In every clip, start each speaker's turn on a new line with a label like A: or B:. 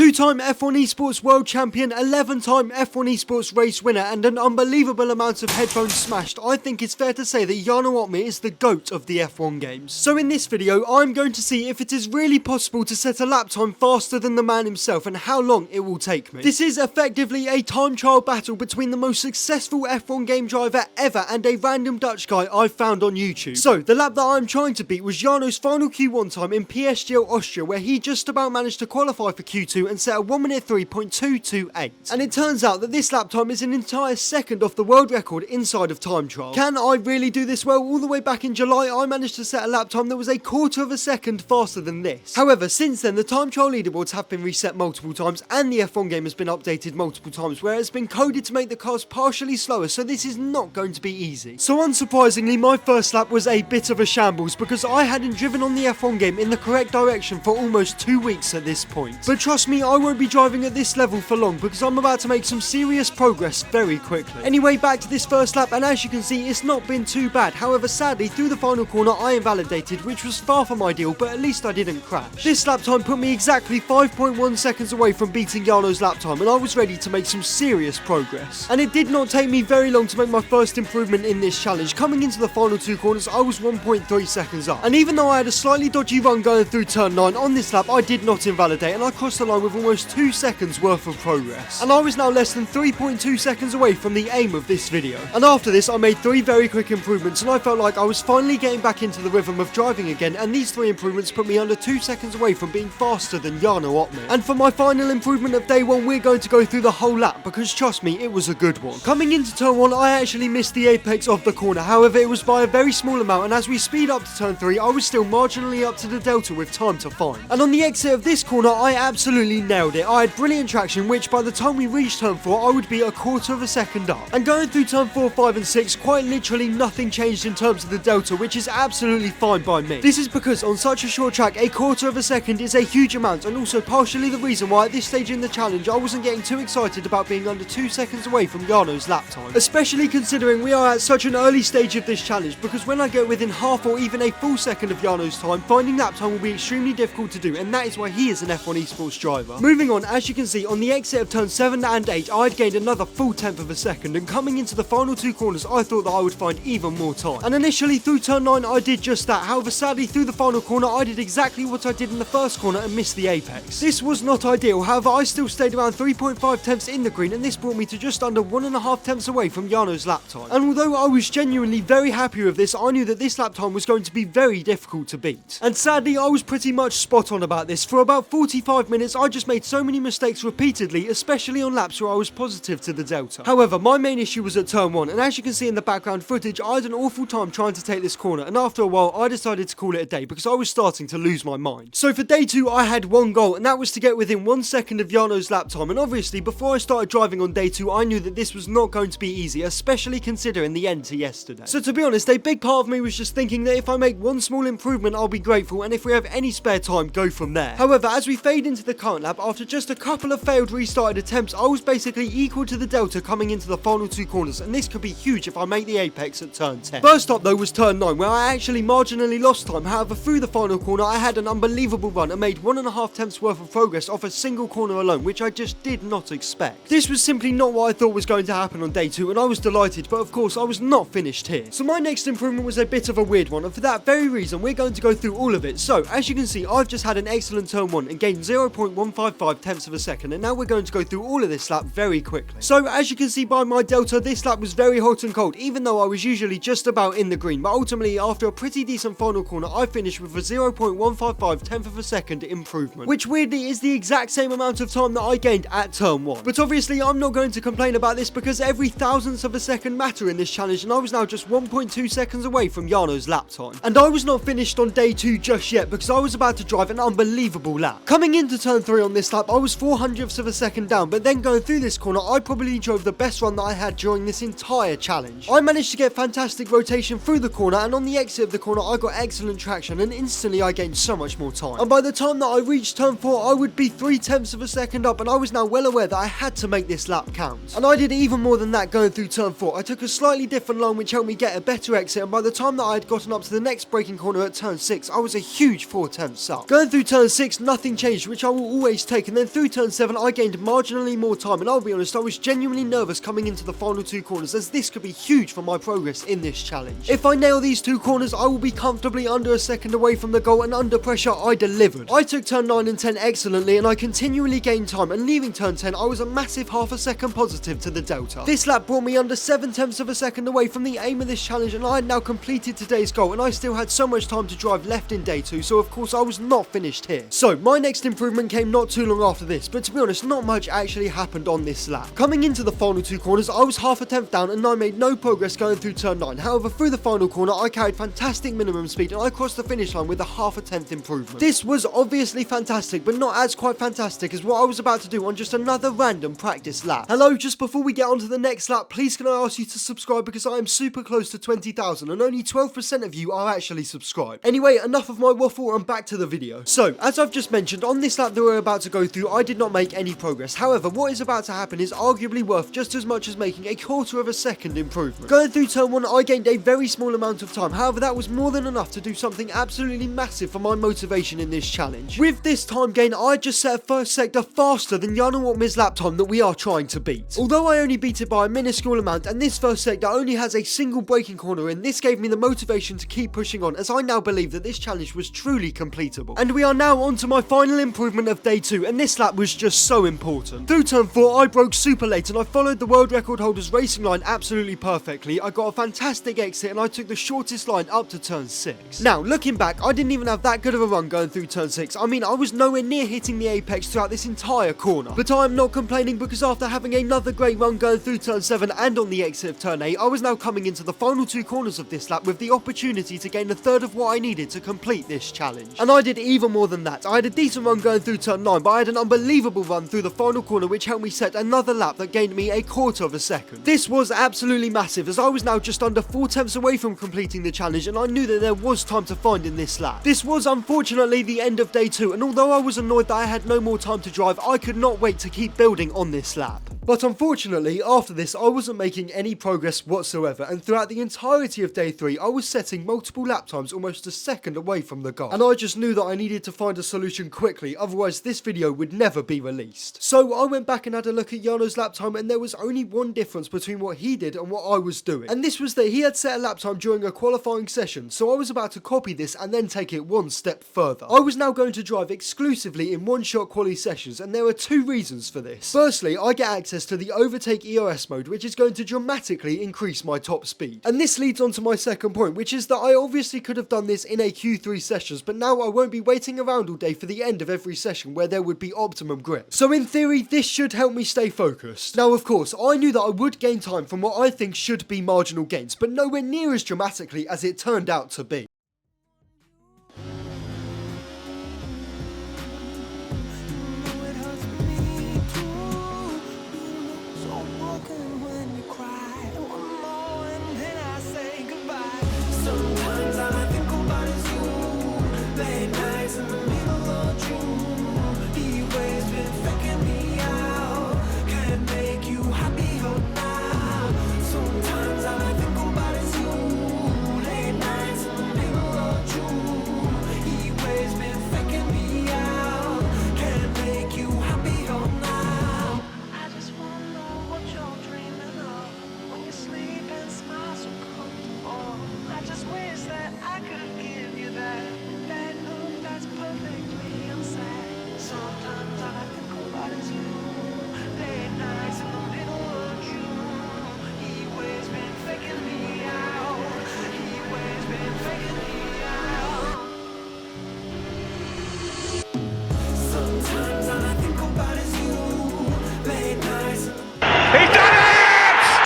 A: two-time F1 Esports world champion, 11-time F1 Esports race winner, and an unbelievable amount of headphones smashed, I think it's fair to say that Jarno Opmeer is the GOAT of the F1 games. So in this video, I'm going to see if it is really possible to set a lap time faster than the man himself and how long it will take me. This is effectively a time trial battle between the most successful F1 game driver ever and a random Dutch guy I've found on YouTube. So the lap that I'm trying to beat was Jarno's final Q1 time in PSGL Austria, where he just about managed to qualify for Q2 and set a 1 minute 3.228. And it turns out that this lap time is an entire second off the world record inside of time trial. Can I really do this well? All the way back in July, I managed to set a lap time that was a quarter of a second faster than this. However, since then, the time trial leaderboards have been reset multiple times and the F1 game has been updated multiple times, where it's been coded to make the cars partially slower, so this is not going to be easy. So unsurprisingly, my first lap was a bit of a shambles because I hadn't driven on the F1 game in the correct direction for almost 2 weeks at this point. But trust me, I won't be driving at this level for long because I'm about to make some serious progress very quickly. Anyway, back to this first lap, and as you can see, it's not been too bad. However, sadly, through the final corner I invalidated, which was far from ideal, but at least I didn't crash. This lap time put me exactly 5.1 seconds away from beating Jarno's lap time, and I was ready to make some serious progress. And it did not take me very long to make my first improvement in this challenge. Coming into the final 2 corners, I was 1.3 seconds up. And even though I had a slightly dodgy run going through turn 9, on this lap I did not invalidate, and I crossed the line with almost 2 seconds worth of progress. And I was now less than 3.2 seconds away from the aim of this video. And after this, I made 3 very quick improvements, and I felt like I was finally getting back into the rhythm of driving again, and these 3 improvements put me under 2 seconds away from being faster than Jarno Opmeer. And for my final improvement of day 1, we're going to go through the whole lap, because trust me, it was a good one. Coming into turn 1, I actually missed the apex of the corner, however it was by a very small amount, and as we speed up to turn 3, I was still marginally up to the delta with time to find. And on the exit of this corner, I absolutely nailed it. I had brilliant traction, which by the time we reached turn 4, I would be a quarter of a second up. And going through turn 4, 5 and 6, quite literally nothing changed in terms of the delta, which is absolutely fine by me. This is because on such a short track, a quarter of a second is a huge amount, and also partially the reason why at this stage in the challenge I wasn't getting too excited about being under 2 seconds away from Jarno's lap time. Especially considering we are at such an early stage of this challenge, because when I get within half or even a full second of Jarno's time, finding lap time will be extremely difficult to do, and that is why he is an F1 Esports driver. Moving on, as you can see, on the exit of turn 7 and 8, I had gained another full tenth of a second, and coming into the final 2 corners, I thought that I would find even more time. And initially through turn 9, I did just that. However, sadly, through the final corner, I did exactly what I did in the first corner and missed the apex. This was not ideal, however, I still stayed around 3.5 tenths in the green, and this brought me to just under 1.5 tenths away from Jarno's lap time. And although I was genuinely very happy with this, I knew that this lap time was going to be very difficult to beat. And sadly, I was pretty much spot on about this. For about 45 minutes, I just made so many mistakes repeatedly, especially on laps where I was positive to the delta. However, my main issue was at turn 1, and as you can see in the background footage, I had an awful time trying to take this corner, and after a while, I decided to call it a day because I was starting to lose my mind. So for day 2, I had one goal, and that was to get within 1 second of Jarno's lap time, and obviously, before I started driving on day 2, I knew that this was not going to be easy, especially considering the end to yesterday. So to be honest, a big part of me was just thinking that if I make one small improvement, I'll be grateful, and if we have any spare time, go from there. However, as we fade into the current lap, after just a couple of failed restarted attempts, I was basically equal to the delta coming into the final 2 corners, and this could be huge if I make the apex at turn 10. First up though was turn 9, where I actually marginally lost time. However, through the final corner, I had an unbelievable run and made 1.5 tenths worth of progress off a single corner alone, which I just did not expect. This was simply not what I thought was going to happen on day 2, and I was delighted, but of course I was not finished here. So my next improvement was a bit of a weird one, and for that very reason, we're going to go through all of it. So as you can see, I've just had an excellent turn 1 and gained 0.155 tenths of a second, and now we're going to go through all of this lap very quickly. So as you can see by my delta, this lap was very hot and cold, even though I was usually just about in the green, but ultimately after a pretty decent final corner, I finished with a 0.155 tenth of a second improvement, which weirdly is the exact same amount of time that I gained at turn 1. But obviously I'm not going to complain about this because every thousandth of a second matter in this challenge, and I was now just 1.2 seconds away from Jarno's lap time. And I was not finished on day 2 just yet because I was about to drive an unbelievable lap. Coming into turn 3 on this lap, I was 400ths of a second down, but then going through this corner, I probably drove the best run that I had during this entire challenge. I managed to get fantastic rotation through the corner, and on the exit of the corner, I got excellent traction, and instantly I gained so much more time. And by the time that I reached turn 4, I would be 3 tenths of a second up, and I was now well aware that I had to make this lap count. And I did even more than that going through turn 4. I took a slightly different line which helped me get a better exit, and by the time that I had gotten up to the next braking corner at turn 6, I was a huge 4 tenths up. Going through turn 6, nothing changed, which I will always race take, and then through turn 7 I gained marginally more time, and I'll be honest, I was genuinely nervous coming into the final 2 corners, as this could be huge for my progress in this challenge. If I nail these 2 corners, I will be comfortably under a second away from the goal, and under pressure I delivered. I took turn 9 and 10 excellently, and I continually gained time, and leaving turn 10 I was a massive half a second positive to the delta. This lap brought me under 7/10 of a second away from the aim of this challenge, and I had now completed today's goal, and I still had so much time to drive left in day 2, so of course I was not finished here. So my next improvement came not too long after this, but to be honest, not much actually happened on this lap. Coming into the final 2 corners, I was half a tenth down, and I made no progress going through turn 9. However, through the final corner I carried fantastic minimum speed, and I crossed the finish line with a half a tenth improvement. This was obviously fantastic, but not as quite fantastic as what I was about to do on just another random practice lap. Hello, just before we get on to the next lap, please can I ask you to subscribe, because I am super close to 20,000 and only 12% of you are actually subscribed. Anyway, enough of my waffle and back to the video. So, as I've just mentioned, on this lap that we're about to go through, I did not make any progress. However, what is about to happen is arguably worth just as much as making a quarter of a second improvement. Going through turn 1, I gained a very small amount of time. However, that was more than enough to do something absolutely massive for my motivation in this challenge. With this time gain, I just set a first sector faster than Jarno Opmeer's lap time that we are trying to beat. Although I only beat it by a minuscule amount, and this first sector only has a single braking corner in, this gave me the motivation to keep pushing on, as I now believe that this challenge was truly completable. And we are now on to my final improvement of day 2, and this lap was just so important. Through turn 4, I broke super late, and I followed the world record holder's racing line absolutely perfectly. I got a fantastic exit, and I took the shortest line up to turn 6. Now, looking back, I didn't even have that good of a run going through turn 6. I mean, I was nowhere near hitting the apex throughout this entire corner. But I am not complaining, because after having another great run going through turn 7 and on the exit of turn 8, I was now coming into the final 2 corners of this lap with the opportunity to gain a third of what I needed to complete this challenge. And I did even more than that. I had a decent run going through turn 9, but I had an unbelievable run through the final corner, which helped me set another lap that gained me a quarter of a second. This was absolutely massive, as I was now just under 4 tenths away from completing the challenge, and I knew that there was time to find in this lap. This was unfortunately the end of day 2, and although I was annoyed that I had no more time to drive, I could not wait to keep building on this lap. But unfortunately, after this, I wasn't making any progress whatsoever, and throughout the entirety of day 3, I was setting multiple lap times almost a second away from the goal. And I just knew that I needed to find a solution quickly, otherwise this video would never be released. So I went back and had a look at Jarno's lap time, and there was only one difference between what he did and what I was doing. And this was that he had set a lap time during a qualifying session, so I was about to copy this and then take it one step further. I was now going to drive exclusively in one-shot quali sessions, and there are 2 reasons for this. Firstly, I get access to the overtake EOS mode, which is going to dramatically increase my top speed. And this leads on to my second point, which is that I obviously could have done this in a Q3 sessions, but now I won't be waiting around all day for the end of every session where there would be optimum grip. So in theory, this should help me stay focused. Now of course, I knew that I would gain time from what I think should be marginal gains, but nowhere near as dramatically as it turned out to be.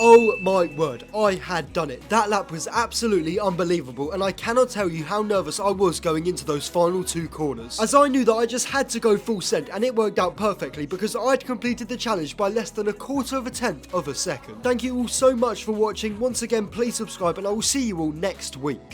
A: Oh my word, I had done it. That lap was absolutely unbelievable, and I cannot tell you how nervous I was going into those final 2 corners, as I knew that I just had to go full send, and it worked out perfectly because I'd completed the challenge by less than a quarter of a tenth of a second. Thank you all so much for watching. Once again, please subscribe, and I will see you all next week.